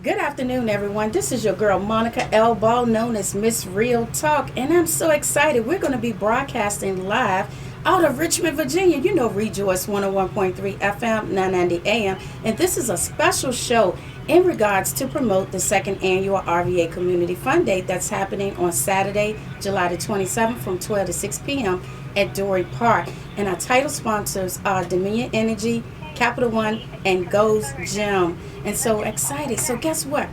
Good afternoon, everyone. This is your girl, Monica L. Ball, known as Miss Real Talk, and I'm so excited. We're going to be broadcasting live out of Richmond, Virginia. You know, Rejoice 101.3 FM, 990 AM, and this is a special show in regards to promote the second annual RVA Community Fun Day that's happening on Saturday, July the 27th from 12 to 6 p.m. at Dorey Park. And our title sponsors are Dominion Energy, Capital One, and Goes Gym. And so excited. So guess what?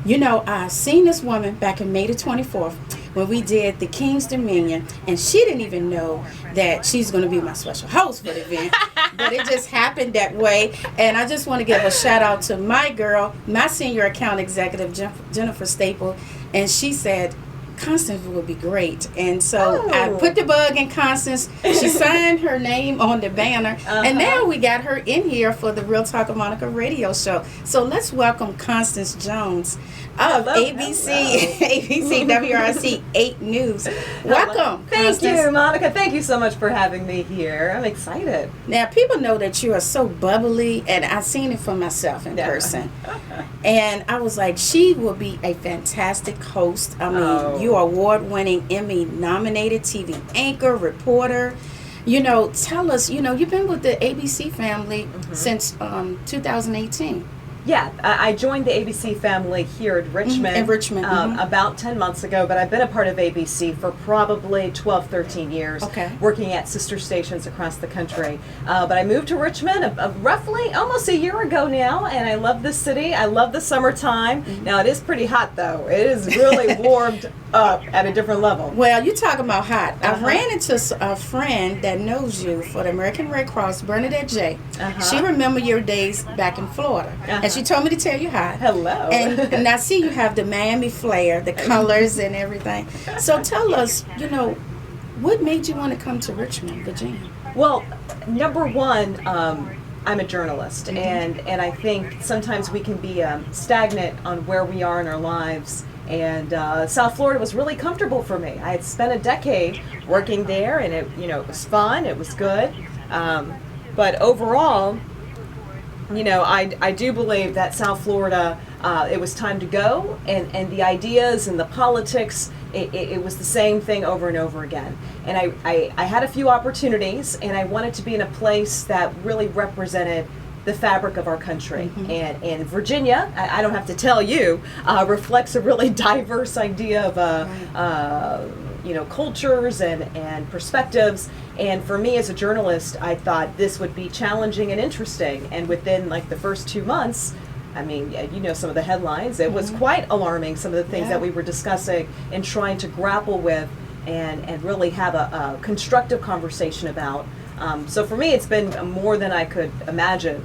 You know, I seen this woman back in May the 24th when we did the King's Dominion, and she didn't even know that she's going to be my special host for the event. But it just happened that way. And I just want to give a shout out to my girl, my senior account executive, Jennifer Staple, and she said, Constance would be great. And so I put the bug in Constance. She signed her name on the banner. And now we got her in here for the Real Talk of Monica radio show. So let's welcome Constance Jones of ABC WRIC 8 News. Welcome. Thank you, Monica. Thank you so much for having me here. I'm excited. Now, people know that you are so bubbly, and I've seen it for myself in person. And I was like, she will be a fantastic host. I mean, you are award-winning, Emmy-nominated TV anchor, reporter. You know, tell us, you know, you've been with the ABC family since 2018. Yeah, I joined the ABC family here at Richmond, in Richmond. About 10 months ago, but I've been a part of ABC for probably 12, 13 years, working at sister stations across the country. But I moved to Richmond roughly almost a year ago now, and I love the city. I love the summertime. Now, it is pretty hot, though. It is really warmed up at a different level. Well, you talking about hot. I ran into a friend that knows you for the American Red Cross, Bernadette J. She remembered your days back in Florida. And she told me to tell you hi. Hello. And I see you have the Miami flair, the colors and everything. So tell us, you know, what made you want to come to Richmond, Virginia? Well, number one, I'm a journalist, and I think sometimes we can be stagnant on where we are in our lives. And South Florida was really comfortable for me. I had spent a decade working there, and it was fun. It was good. But overall, you know, I do believe that South Florida, it was time to go, and the ideas and the politics, it was the same thing over and over again. And I had a few opportunities, and I wanted to be in a place that really represented the fabric of our country. And Virginia, I don't have to tell you, reflects a really diverse idea of cultures and perspectives. And for me as a journalist, I thought this would be challenging and interesting. And within like the first 2 months, I mean, you know some of the headlines, it was quite alarming, some of the things that we were discussing and trying to grapple with and really have a constructive conversation about. So for me, it's been more than I could imagine,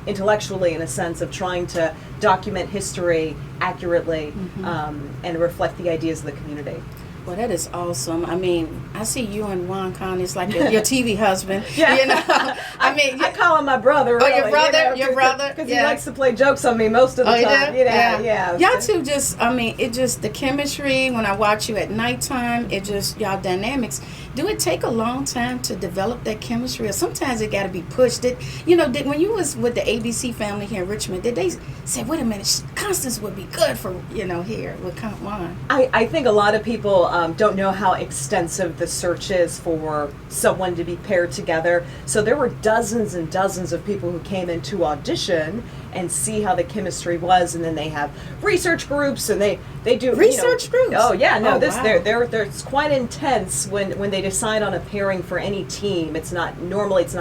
intellectually, in a sense of trying to document history accurately and reflect the ideas of the community. Well, that is awesome. I mean, I see you and Juan Connie's like your TV husband. Yeah. You know, I call him my brother. Really, your brother, your brother, because he likes to play jokes on me most of the time. You do? Yeah. Y'all two just, I mean, it just the chemistry. When I watch you at nighttime, it just y'all dynamics. Do it take a long time to develop that chemistry, or sometimes it got to be pushed? When you was with the ABC family here in Richmond, did they say, "Wait a minute, Constance would be good for here with Juan"? I think a lot of people don't know how extensive the search is for someone to be paired together. So there were dozens and dozens of people who came in to audition and see how the chemistry was, and then they have research groups, and they do research groups. Oh yeah, no, wow. it's quite intense when they decide on a pairing for any team. It's not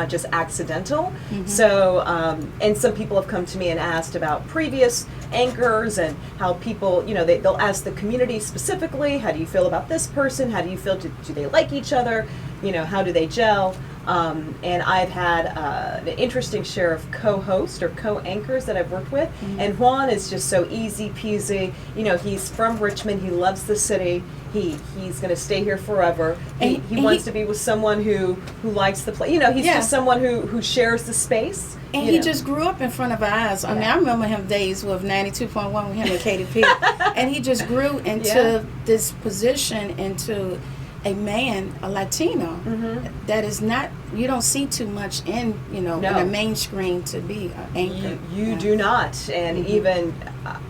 just accidental. So and some people have come to me and asked about previous anchors and how people, they'll ask the community specifically, how do you feel about this person? How do you feel? Do they like each other? How do they gel? And I've had an interesting share of co-hosts or co-anchors that I've worked with. And Juan is just so easy peasy. He's from Richmond. He loves the city. He's going to stay here forever. He wants to be with someone who likes the place. He's just someone who shares the space. And he just grew up in front of our eyes. I mean, I remember him days with 92.1 with him and Katie P. And he just grew into this position, into a man, a Latino, that is not, you don't see too much in, in the main screen to be an anchor. You do not. And even,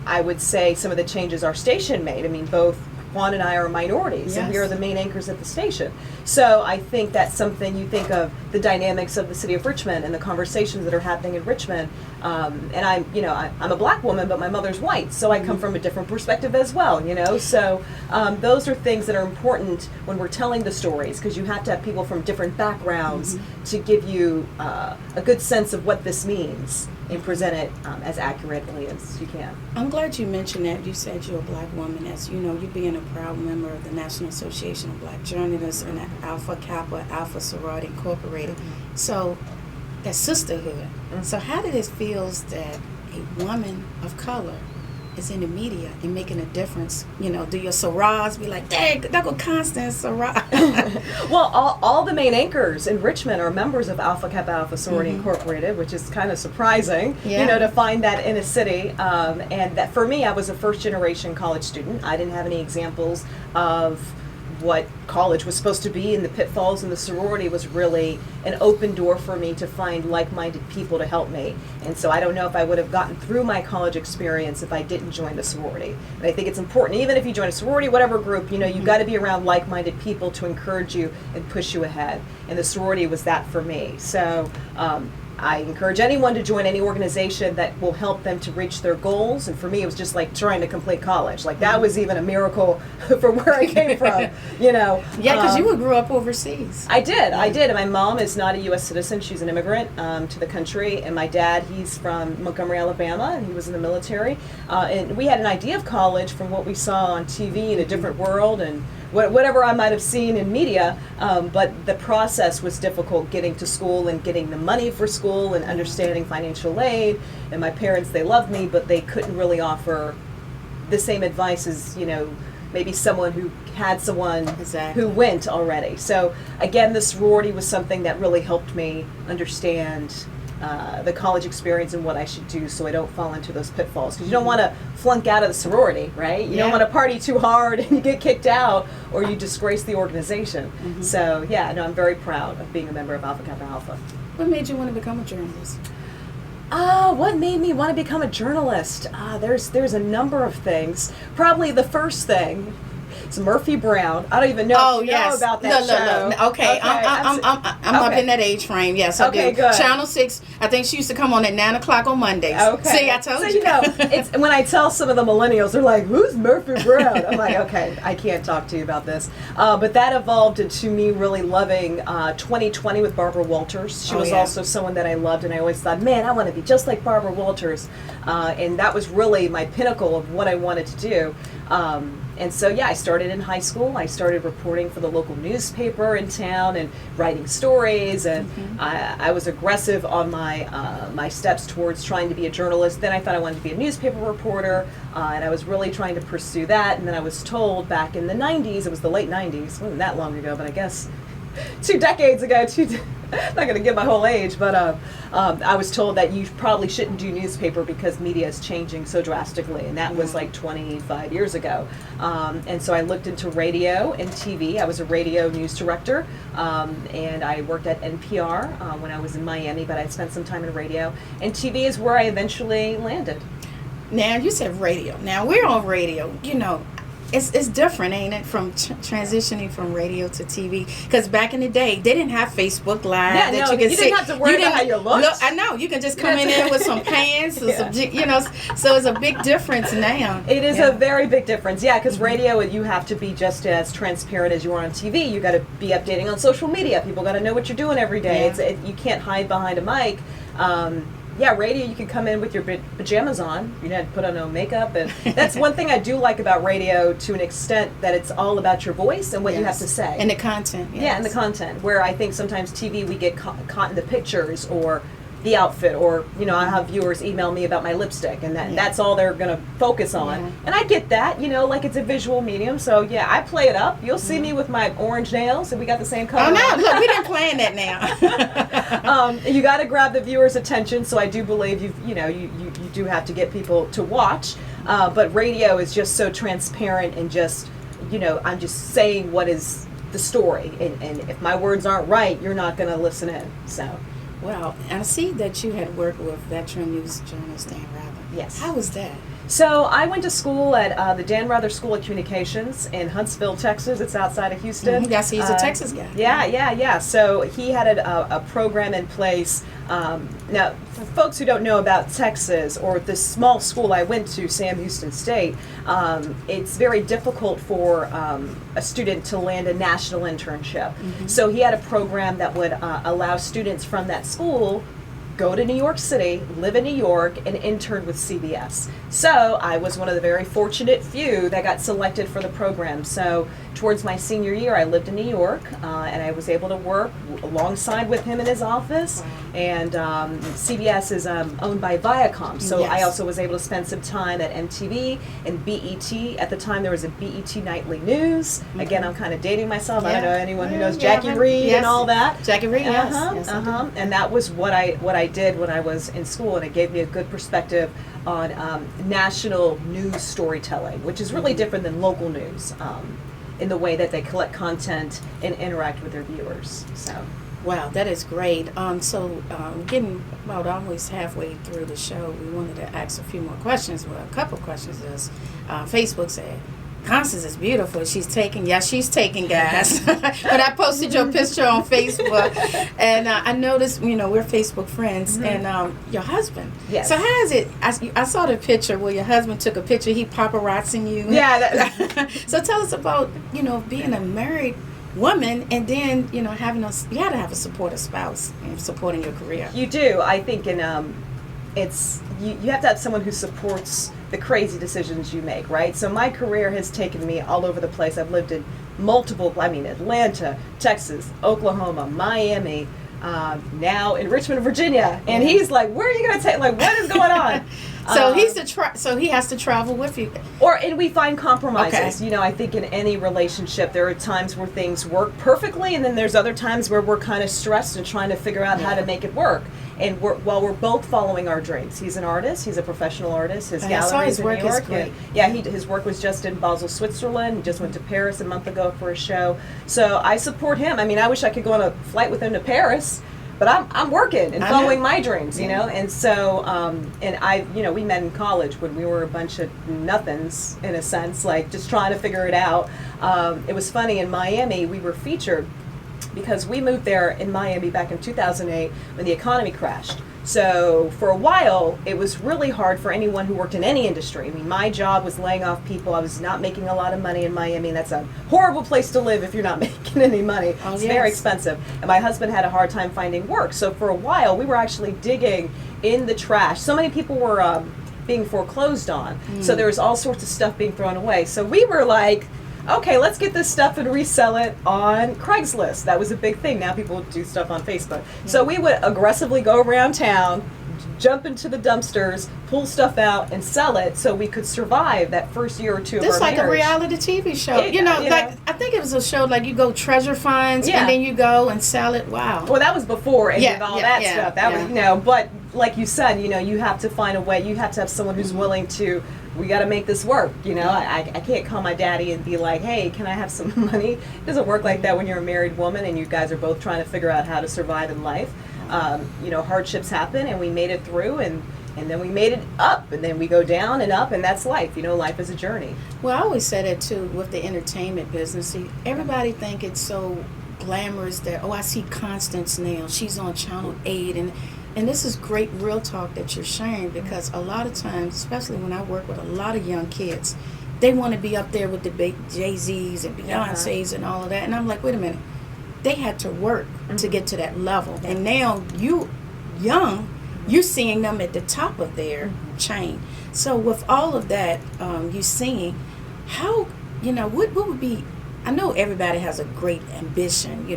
I would say, some of the changes our station made. I mean, both Juan and I are minorities, and we are the main anchors at the station. So I think that's something you think of the dynamics of the city of Richmond and the conversations that are happening in Richmond. And I'm a black woman, but my mother's white, so I come from a different perspective as well. So those are things that are important when we're telling the stories, because you have to have people from different backgrounds to give you a good sense of what this means and present it as accurately as you can. I'm glad you mentioned that. You said you're a black woman. As you know, you being a proud member of the National Association of Black Journalists and Alpha Kappa Alpha Sorority Incorporated. So that sisterhood. So how did it feel that a woman of color is in the media and making a difference? Do your sorors be like, dang, that go Constance soror? Well, all the main anchors in Richmond are members of Alpha Kappa Alpha Sorority Incorporated, which is kind of surprising, to find that in a city. And that for me, I was a first generation college student. I didn't have any examples of what college was supposed to be, and the pitfalls, and the sorority was really an open door for me to find like-minded people to help me. And so I don't know if I would have gotten through my college experience if I didn't join the sorority. And I think it's important, even if you join a sorority, whatever group, you've got to be around like-minded people to encourage you and push you ahead. And the sorority was that for me. So I encourage anyone to join any organization that will help them to reach their goals. And for me, it was just like trying to complete college. Like that was even a miracle from where I came from, Yeah, because you grew up overseas. I did. And my mom is not a U.S. citizen. She's an immigrant to the country. And my dad, he's from Montgomery, Alabama, and he was in the military. And we had an idea of college from what we saw on TV in a different world and whatever I might have seen in media, but the process was difficult, getting to school and getting the money for school and understanding financial aid. And my parents, they loved me, but they couldn't really offer the same advice as, maybe someone who had someone who went already. So again, the sorority was something that really helped me understand the college experience and what I should do so I don't fall into those pitfalls. Because you don't want to flunk out of the sorority, right? You don't want to party too hard and you get kicked out or you disgrace the organization. So I'm very proud of being a member of Alpha Kappa Alpha. What made you want to become a journalist? What made me want to become a journalist? There's a number of things. Probably the first thing. It's Murphy Brown. I don't even know if you know about that show. No. Okay. I'm up in that age frame. Yes, I do. Good. Channel 6. I think she used to come on at 9 o'clock on Mondays. Okay. See, I told you. It's when I tell some of the millennials, they're like, "Who's Murphy Brown?" I'm like, "Okay, I can't talk to you about this." But that evolved into me really loving 2020 with Barbara Walters. She was also someone that I loved, and I always thought, "Man, I want to be just like Barbara Walters," and that was really my pinnacle of what I wanted to do. And so, I started in high school. I started reporting for the local newspaper in town and writing stories. And I was aggressive on my steps towards trying to be a journalist. Then I thought I wanted to be a newspaper reporter, and I was really trying to pursue that. And then I was told back in the 90s, it was the late 90s, it wasn't that long ago, but I guess 2 decades ago, I'm not going to give my whole age, but I was told that you probably shouldn't do newspaper because media is changing so drastically, and that was like 25 years ago. And so I looked into radio and TV. I was a radio news director, and I worked at NPR when I was in Miami, but I spent some time in radio. And TV is where I eventually landed. Now, you said radio. Now, we're on radio, It's different, ain't it, from transitioning from radio to TV? Because back in the day, they didn't have Facebook Live you didn't have to worry about how you looked. I know. You can just come in with some pants, or some, so it's a big difference now. It is a very big difference, because radio, you have to be just as transparent as you are on TV. You got to be updating on social media. People got to know what you're doing every day. You can't hide behind a mic. Radio, you can come in with your pajamas on. You don't have to put on no makeup. And that's one thing I do like about radio to an extent, that it's all about your voice and what you have to say. And the content. Yeah, and the content. Where I think sometimes TV, we get caught in the pictures or the outfit, or I have viewers email me about my lipstick, and that's all they're going to focus on. And I get that, like it's a visual medium, so I play it up. You'll see me with my orange nails, and we got the same color. Oh no, look, we didn't plan that now. You got to grab the viewer's attention, so I do believe you do have to get people to watch. But radio is just so transparent and just I'm just saying what is the story. And if my words aren't right, you're not going to listen in. So. Well, I see that you had worked with veteran news journalist Dan Rather. Yes. How was that? So I went to school at the Dan Rather School of Communications in Huntsville, Texas. It's outside of Houston. Yes, he's a Texas guy. Yeah. So he had a program in place. Now, for folks who don't know about Texas or the small school I went to, Sam Houston State, it's very difficult for a student to land a national internship. So he had a program that would allow students from that school go to New York City, live in New York, and intern with CBS. So I was one of the very fortunate few that got selected for the program. So towards my senior year, I lived in New York, and I was able to work alongside with him in his office. And CBS is owned by Viacom, so Yes. I also was able to spend some time at MTV and BET. At the time, there was a BET Nightly News. Again, I'm kind of dating myself. I don't know anyone who knows Jackie Reed and all that. Jackie Reed, yes. And that was what I did when I was in school, and it gave me a good perspective on national news storytelling, which is really different than local news in the way that they collect content and interact with their viewers. So. Wow, that is great. Getting about almost halfway through the show, we wanted to ask a few more questions. Well, a couple of questions is, Facebook said, Constance is beautiful. She's taking, guys. But I posted your picture on Facebook, and I noticed, we're Facebook friends, and your husband. Yes. So how is it? I saw the picture where your husband took a picture. He paparazzing you. Yeah. So tell us about, being a married woman, and then you had to have a supportive spouse and supporting your career. You do. I think it's you have to have someone who supports the crazy decisions you make, right? So my career has taken me all over the place. I've lived in Atlanta, Texas, Oklahoma, Miami, now in Richmond, Virginia. And he's like, where are you going to take, what is going on? So he has to travel with you. And we find compromises. Okay. I think in any relationship, there are times where things work perfectly, and then there's other times where we're kind of stressed and trying to figure out how to make it work. And while we're both following our dreams. He's an artist. He's a professional artist. His gallery is in New York. His work was just in Basel, Switzerland. He just went to Paris a month ago for a show. So I support him. I mean, I wish I could go on a flight with him to Paris. But I'm working and following my dreams, and so, we met in college when we were a bunch of nothings, in a sense, like just trying to figure it out. It was funny, in Miami, we were featured because we moved there in Miami back in 2008 when the economy crashed. So for a while, it was really hard for anyone who worked in any industry. I mean, my job was laying off people. I was not making a lot of money in Miami, and that's a horrible place to live if you're not making any money. It's very expensive. And my husband had a hard time finding work. So for a while, we were actually digging in the trash. So many people were being foreclosed on. So there was all sorts of stuff being thrown away. So we were like, okay, let's get this stuff and resell it on Craigslist. That was a big thing. Now people do stuff on Facebook. So we would aggressively go around town, jump into the dumpsters, pull stuff out, and sell it so we could survive that first year or two of our marriage. It's like a reality TV show. I think it was a show like you go treasure finds, and then you go and sell it. Wow. Well, that was before and all that stuff. That was, but like you said, you have to find a way. You have to have someone who's willing to, we got to make this work. I can't call my daddy and be like, hey, can I have some money? It doesn't work like that when you're a married woman and you guys are both trying to figure out how to survive in life. Hardships happen, and we made it through, and then we made it up, and then we go down and up, and that's life. Life is a journey. Well, I always say that too with the entertainment business. See, everybody think it's so glamorous that, I see Constance now. She's on Channel 8, and this is great real talk that you're sharing, because a lot of times, especially when I work with a lot of young kids, they want to be up there with the big Jay-Z's and Beyonce's and all of that. And I'm like, wait a minute. They had to work to get to that level. And now you're seeing them at the top of their chain. So with all of that, you seeing, how, what would be, I know everybody has a great ambition,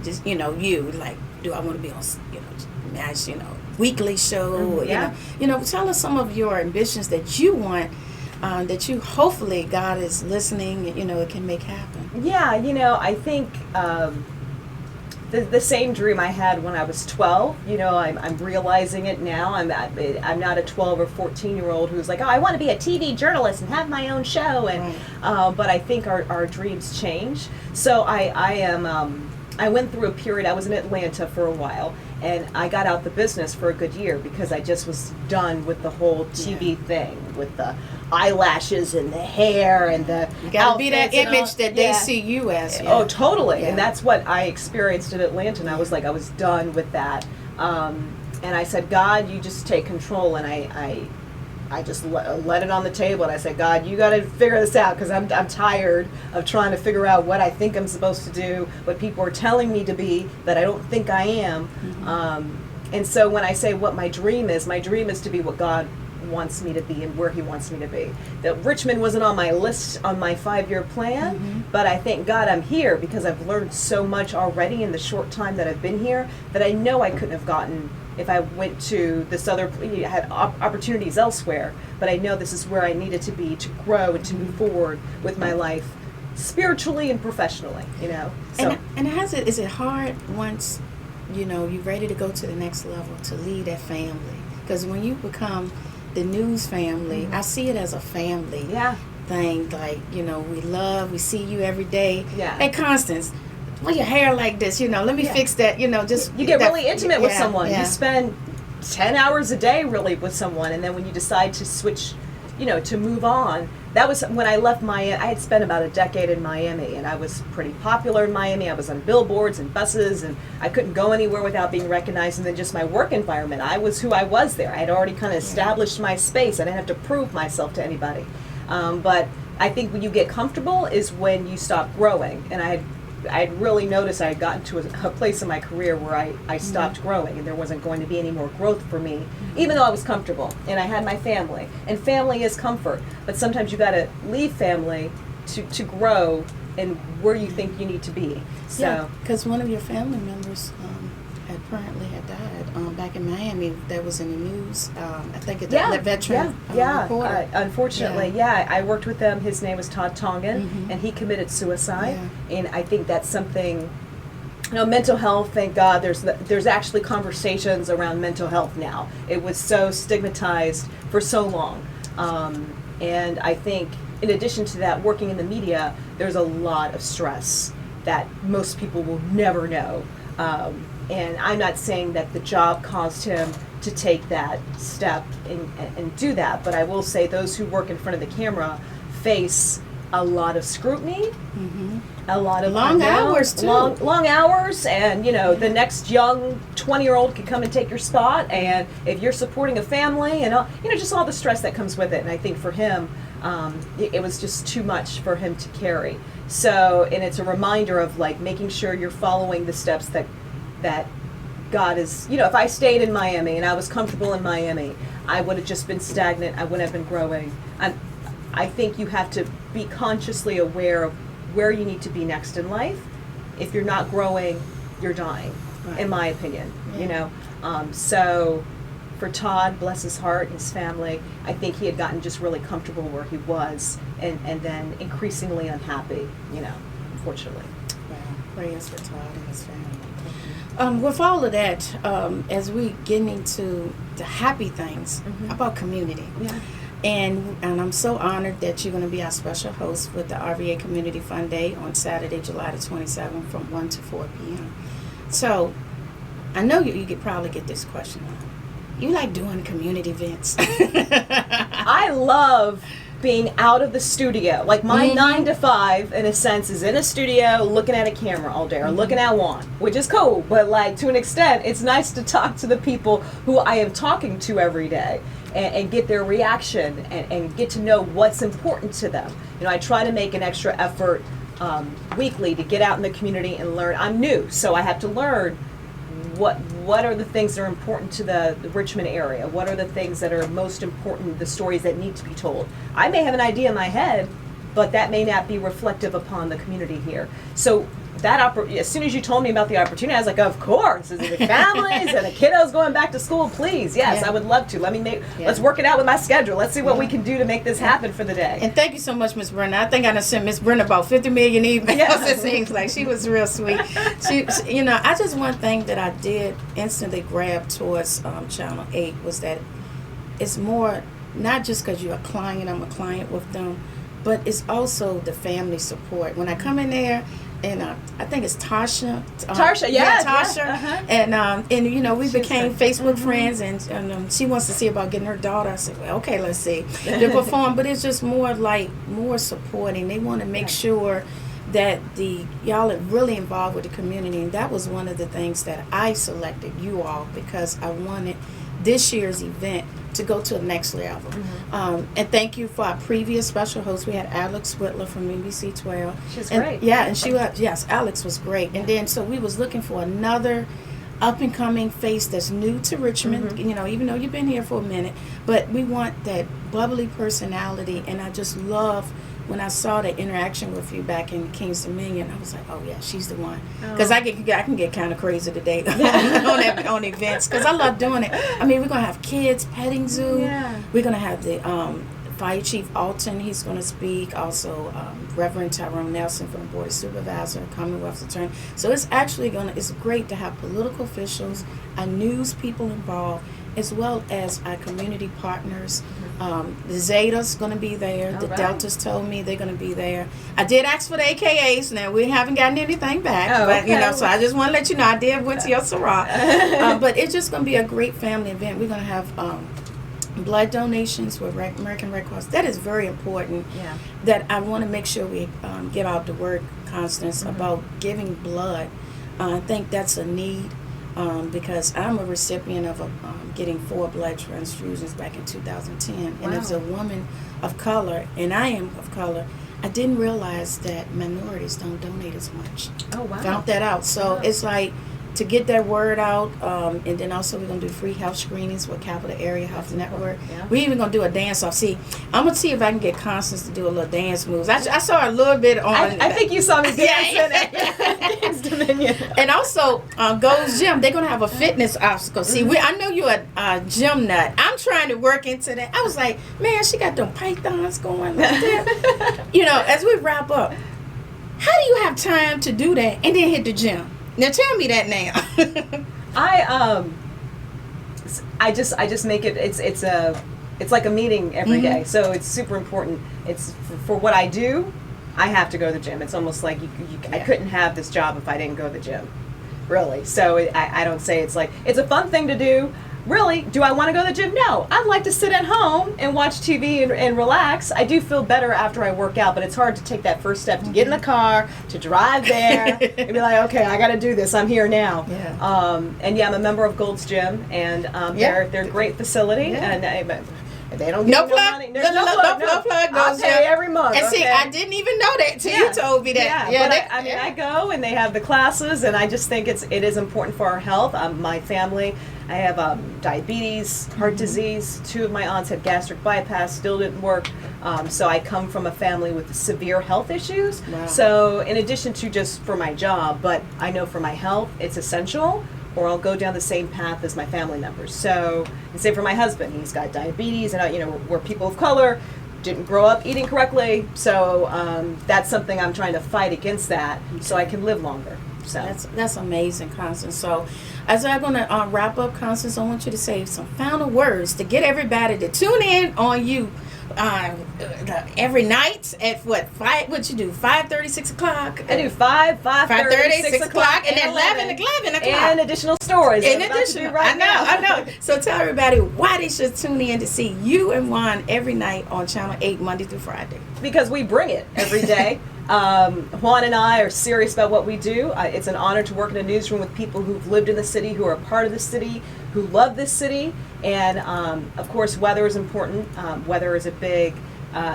just, you, like, do I want to be on, nice, weekly show, tell us some of your ambitions that you want, that you hopefully God is listening, it can make happen. Yeah, I think the same dream I had when I was 12. You know, I'm realizing it now. I'm not a 12 or 14-year-old who's like, oh, I want to be a TV journalist and have my own show. And but I think our dreams change. So I went through a period. I was in Atlanta for a while, and I got out the business for a good year because I just was done with the whole TV thing, with the eyelashes and the hair and the you gotta be that image that they Yeah. see you as. Oh, totally. Yeah. And that's what I experienced in Atlanta, and I was like, I was done with that. And I said, God, you just take control. And I just let it on the table, and I said, God, you got to figure this out, because I'm tired of trying to figure out what I think I'm supposed to do, what people are telling me to be that I don't think I am. And so when I say what my dream is to be what God wants me to be and where He wants me to be. That Richmond wasn't on my list on my 5-year plan, but I thank God I'm here, because I've learned so much already in the short time that I've been here that I know I couldn't have gotten if I went to this other, had opportunities elsewhere. But I know this is where I needed to be to grow and to move forward with my life, spiritually and professionally. You know. So. And is it hard once, you know, you're ready to go to the next level to lead that family? Because when you become the news family, I see it as a family thing. Like, you know, we see you every day. Yeah. Hey, Constance, why your hair like this? You know, let me fix that. You know, just you get really intimate with someone. Yeah. You spend 10 hours a day really with someone, and then when you decide to switch, you know, to move on. That was when I left Miami. I had spent about a decade in Miami, and I was pretty popular in Miami. I was on billboards and buses, and I couldn't go anywhere without being recognized. And then just my work environment, I was who I was there. I had already kind of established my space. I didn't have to prove myself to anybody. But I think when you get comfortable is when you stop growing. And I had really noticed I had gotten to a place in my career where I stopped growing, and there wasn't going to be any more growth for me, even though I was comfortable and I had my family. And family is comfort, but sometimes you got to leave family to grow and where you think you need to be. So, because one of your family members apparently had died back in Miami. That was in the news. I think it's that veteran reporter. Unfortunately, I worked with them. His name was Todd Tongan, and he committed suicide. And I think that's something, you know, mental health, thank God there's actually conversations around mental health now. It was so stigmatized for so long. And I think in addition to that, working in the media, there's a lot of stress that most people will never know. And I'm not saying that the job caused him to take that step and do that, but I will say those who work in front of the camera face a lot of scrutiny, a lot of long hours too. Long hours, and you know the next young 20-year-old could come and take your spot, and if you're supporting a family and all, you know, just all the stress that comes with it. And I think for him, it was just too much for him to carry. So, and it's a reminder of like making sure you're following the steps that God is, you know, if I stayed in Miami and I was comfortable in Miami, I would have just been stagnant. I wouldn't have been growing. I think you have to be consciously aware of where you need to be next in life. If you're not growing, you're dying, in my opinion, you know. So for Todd, bless his heart, his family, I think he had gotten just really comfortable where he was and then increasingly unhappy, you know, unfortunately. Wow. Prayers for Todd and his family. With all of that, as we get into the happy things about community, and I'm so honored that you're going to be our special host with the RVA Community Fun Day on Saturday, July the 27th from 1 to 4 p.m. So I know you could probably get this question. You like doing community events? I love being out of the studio. Like my 9 to 5, in a sense, is in a studio looking at a camera all day or looking at one, which is cool. But like to an extent, it's nice to talk to the people who I am talking to every day and get their reaction and get to know what's important to them. You know, I try to make an extra effort weekly to get out in the community and learn. I'm new, so I have to learn what are the things that are important to the Richmond area? What are the things that are most important, the stories that need to be told? I may have an idea in my head, but that may not be reflective upon the community here. So as soon as you told me about the opportunity, I was like, of course. Is it the families and the kiddos going back to school? Please, yes, I would love to. Let's work it out with my schedule. Let's see what we can do to make this happen for the day. And thank you so much, Miss Brenda. I think I done sent Miss Brenda about 50 million emails. It seems like she was real sweet. She, I just one thing that I did instantly grab towards Channel 8 was that it's more not just because you're a client. I'm a client with them, but it's also the family support. When I come in there. And I think it's Tasha. Tasha, Tasha. Uh-huh. And we became Facebook friends, and she wants to see about getting her daughter. I said, well, okay, let's see. They perform, but it's just more supporting. They want to make sure that y'all are really involved with the community, and that was one of the things that I selected you all because I wanted this year's event to go to the next level. And thank you for our previous special host. We had Alex Whitler from NBC 12. She's great. Yeah, and Alex was great. And then so we was looking for another up and coming face that's new to Richmond, even though you've been here for a minute, but we want that bubbly personality. And I just love when I saw the interaction with you back in King's Dominion, I was like, oh yeah, she's the one. Because I can get kind of crazy today on events because I love doing it. I mean, we're going to have kids, petting zoo. Yeah. We're going to have the Fire Chief Alton, he's going to speak. Also, Reverend Tyrone Nelson from the Board of Supervisor, Commonwealth's Attorney. So it's actually it's great to have political officials, our news people involved, as well as our community partners. The Zetas going to be there. The Deltas told me they're going to be there. I did ask for the AKAs. Now, we haven't gotten anything back. But, so I just want to let you know I did went to your Sarah. But it's just going to be a great family event. We're going to have blood donations with American Red Cross. That is very important. Yeah. That I want to make sure we get out the word, Constance, about giving blood. I think that's a need. Because I'm a recipient of getting 4 blood transfusions back in 2010. And as a woman of color, and I am of color, I didn't realize that minorities don't donate as much. Oh, wow. Found that out. So it's like to get that word out, and then also we're going to do free health screenings with Capital Area Health Network. Yeah. We're even going to do a dance off. See, I'm going to see if I can get Constance to do a little dance moves. I saw a little bit on... I think you saw me dancing at King's Dominion. And also, Gold's Gym, they're going to have a fitness obstacle. See, I know you're a gym nut. I'm trying to work into that. I was like, man, she got them pythons going like that. As we wrap up, how do you have time to do that and then hit the gym? Now tell me that now. I just make it. It's like a meeting every day. So it's super important. It's for what I do. I have to go to the gym. It's almost like I couldn't have this job if I didn't go to the gym. Really. So I don't say it's a fun thing to do. Really, do I want to go to the gym? No. I'd like to sit at home and watch TV and relax. I do feel better after I work out, but it's hard to take that first step to get in the car, to drive there, and be like, okay, I got to do this. I'm here now. Yeah. I'm a member of Gold's Gym, and they're a great facility, and they don't get no money. No plug. I'll pay every month. And see, I didn't even know that till you told me that. I go and they have the classes, and I just think it is important for our health. My family, I have diabetes, heart disease. 2 of my aunts had gastric bypass, still didn't work. So I come from a family with severe health issues. Wow. So in addition to just for my job, but I know for my health, it's essential, or I'll go down the same path as my family members. So, and say for my husband, he's got diabetes, and we're people of color, didn't grow up eating correctly. So that's something I'm trying to fight against that, so I can live longer. So that's amazing, Constance. So as I'm going to wrap up, Constance, I want you to say some final words to get everybody to tune in on you every night at 5:30, 6 o'clock? I do 5:30, 6 o'clock, and then 11 o'clock. And additional stories. I know. So tell everybody why they should tune in to see you and Juan every night on Channel 8, Monday through Friday. Because we bring it every day. Juan and I are serious about what we do. It's an honor to work in a newsroom with people who've lived in the city, who are a part of the city, who love this city. And of course, weather is important. Weather is a big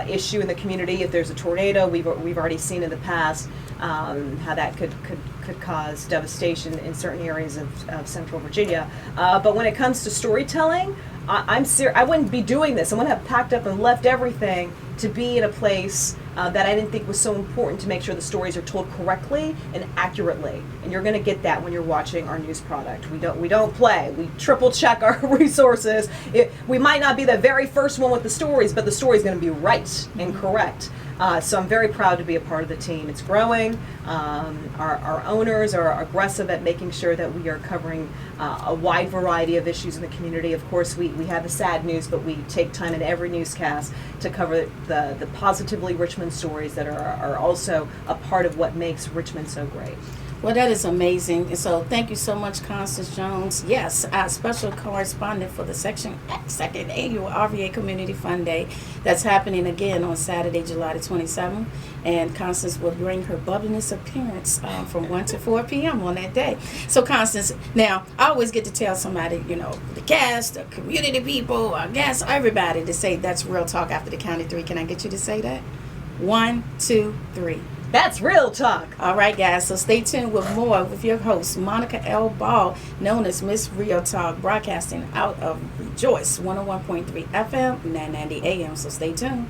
issue in the community. If there's a tornado, we've already seen in the past how that could cause devastation in certain areas of Central Virginia. But when it comes to storytelling, I wouldn't be doing this. I wouldn't have packed up and left everything to be in a place that I didn't think was so important to make sure the stories are told correctly and accurately. And you're going to get that when you're watching our news product. We don't play. We triple check our resources. We might not be the very first one with the stories, but the story is going to be right and correct. So I'm very proud to be a part of the team. It's growing. Our owners are aggressive at making sure that we are covering a wide variety of issues in the community. Of course, we have the sad news, but we take time in every newscast to cover the positively Richmond stories that are also a part of what makes Richmond so great. Well, that is amazing. And so thank you so much, Constance Jones. Yes, our special correspondent for the second annual RVA Community Fun Day. That's happening again on Saturday, July the 27th. And Constance will bring her bubbliness appearance from 1 to 4 p.m. on that day. So, Constance, now, I always get to tell somebody, the guests, the community people, our guests, everybody to say that's real talk after the count of three. Can I get you to say that? 1, 2, 3. That's real talk. All right, guys. So stay tuned with more with your host, Monica L. Ball, known as Miss Real Talk, broadcasting out of Rejoice 101.3 FM, 990 AM. So stay tuned.